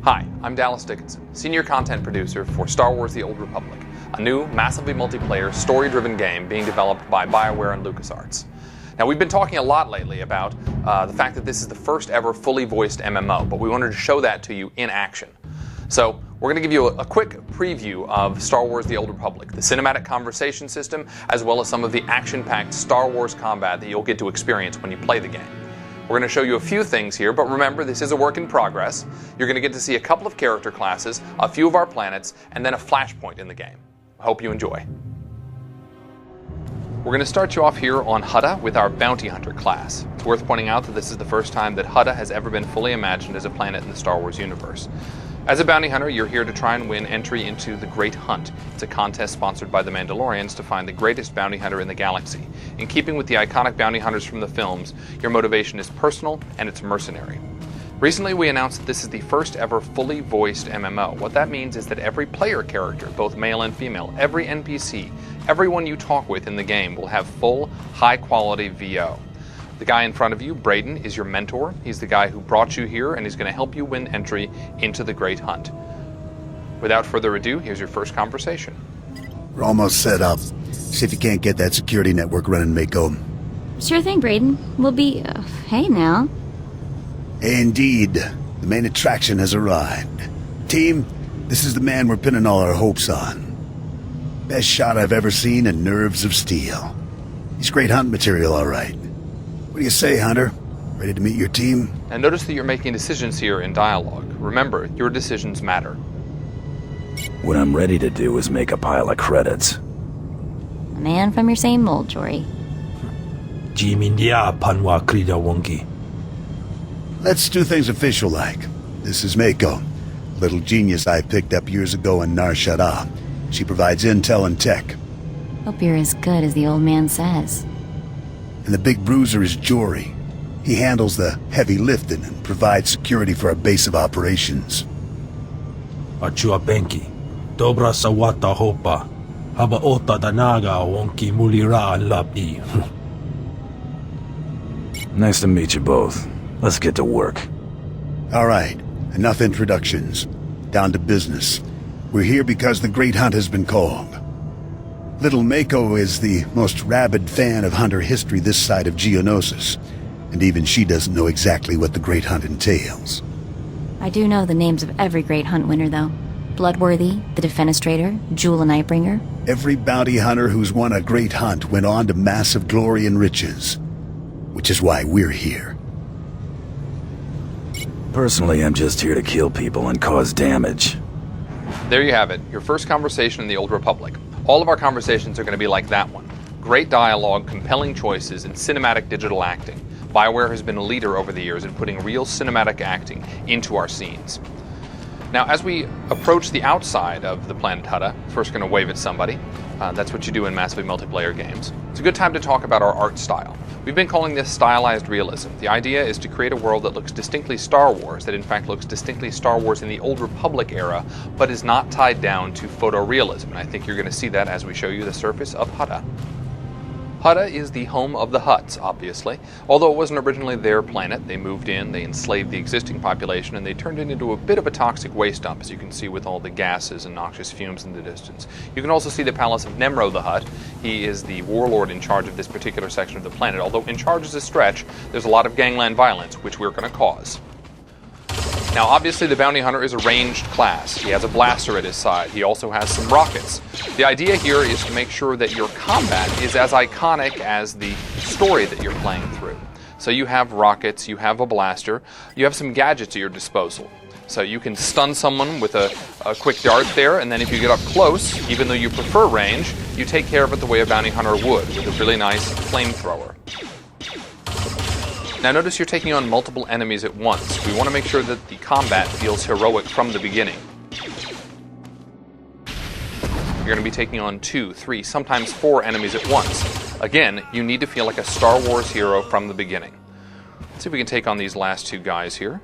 Hi, I'm Dallas Dickinson, Senior Content Producer for Star Wars The Old Republic, a new, massively multiplayer, story-driven game being developed by BioWare and LucasArts. Now, we've been talking a lot lately about the fact that this is the first ever fully voiced MMO, but we wanted to show that to you in action. So, we're going to give you a quick preview of Star Wars The Old Republic, the cinematic conversation system, as well as some of the action-packed Star Wars combat that you'll get to experience when you play the game. We're going to show you a few things here, but remember, this is a work in progress. You're going to get to see a couple of character classes, a few of our planets, and then a flashpoint in the game. I hope you enjoy. We're going to start you off here on Hutta with our Bounty Hunter class. It's worth pointing out that this is the first time that Hutta has ever been fully imagined as a planet in the Star Wars universe. As a bounty hunter, you're here to try and win entry into the Great Hunt. It's a contest sponsored by the Mandalorians to find the greatest bounty hunter in the galaxy. In keeping with the iconic bounty hunters from the films, your motivation is personal and it's mercenary. Recently, we announced that this is the first ever fully voiced MMO. What that means is that every player character, both male and female, every NPC, everyone you talk with in the game will have full, high-quality VO. The guy in front of you, Braden, is your mentor. He's the guy who brought you here, and he's going to help you win entry into the Great Hunt. Without further ado, here's your first conversation. We're almost set up. See if you can't get that security network running, Mako. Sure thing, Braden. We'll be... hey now. Indeed. The main attraction has arrived. Team, this is the man we're pinning all our hopes on. Best shot I've ever seen and nerves of steel. He's great hunt material, all right. What do you say, Hunter? Ready to meet your team? And notice that you're making decisions here in dialogue. Remember, your decisions matter. What I'm ready to do is make a pile of credits. A man from your same mold, Jory. Let's do things official-like. This is Mako, a little genius I picked up years ago in Nar Shaddaa. She provides intel and tech. Hope you're as good as the old man says. And the big bruiser is Jory. He handles the heavy lifting and provides security for our base of operations. Achua Benki, Dobra Sawata Hopa, Haba Ota Danaga Wonki Mulira Labi. Nice to meet you both. Let's get to work. All right, enough introductions. Down to business. We're here because the Great Hunt has been called. Little Mako is the most rabid fan of hunter history this side of Geonosis, and even she doesn't know exactly what the Great Hunt entails. I do know the names of every Great Hunt winner, though. Bloodworthy, the Defenestrator, Jewel and Nightbringer. Every bounty hunter who's won a Great Hunt went on to massive glory and riches, which is why we're here. Personally, I'm just here to kill people and cause damage. There you have it, your first conversation in the Old Republic. All of our conversations are going to be like that one. Great dialogue, compelling choices, and cinematic digital acting. BioWare has been a leader over the years in putting real cinematic acting into our scenes. Now, as we approach the outside of the planet Hutta, first going to wave at somebody. That's what you do in massively multiplayer games. It's a good time to talk about our art style. We've been calling this stylized realism. The idea is to create a world that looks distinctly Star Wars, that in fact looks distinctly Star Wars in the Old Republic era, but is not tied down to photorealism. And I think you're going to see that as we show you the surface of Hutta. Hutta is the home of the Hutts, obviously. Although it wasn't originally their planet, they moved in, they enslaved the existing population, and they turned it into a bit of a toxic waste dump, as you can see with all the gases and noxious fumes in the distance. You can also see the palace of Nemro the Hutt. He is the warlord in charge of this particular section of the planet. Although in charge is a stretch, there's a lot of gangland violence, which we're going to cause. Now, obviously, the bounty hunter is a ranged class. He has a blaster at his side. He also has some rockets. The idea here is to make sure that your combat is as iconic as the story that you're playing through. So you have rockets, you have a blaster, you have some gadgets at your disposal. So you can stun someone with a quick dart there, and then if you get up close, even though you prefer range, you take care of it the way a bounty hunter would, with a really nice flamethrower. Now notice you're taking on multiple enemies at once. We want to make sure that the combat feels heroic from the beginning. You're going to be taking on 2, 3, sometimes 4 enemies at once. Again, you need to feel like a Star Wars hero from the beginning. Let's see if we can take on these last 2 guys here.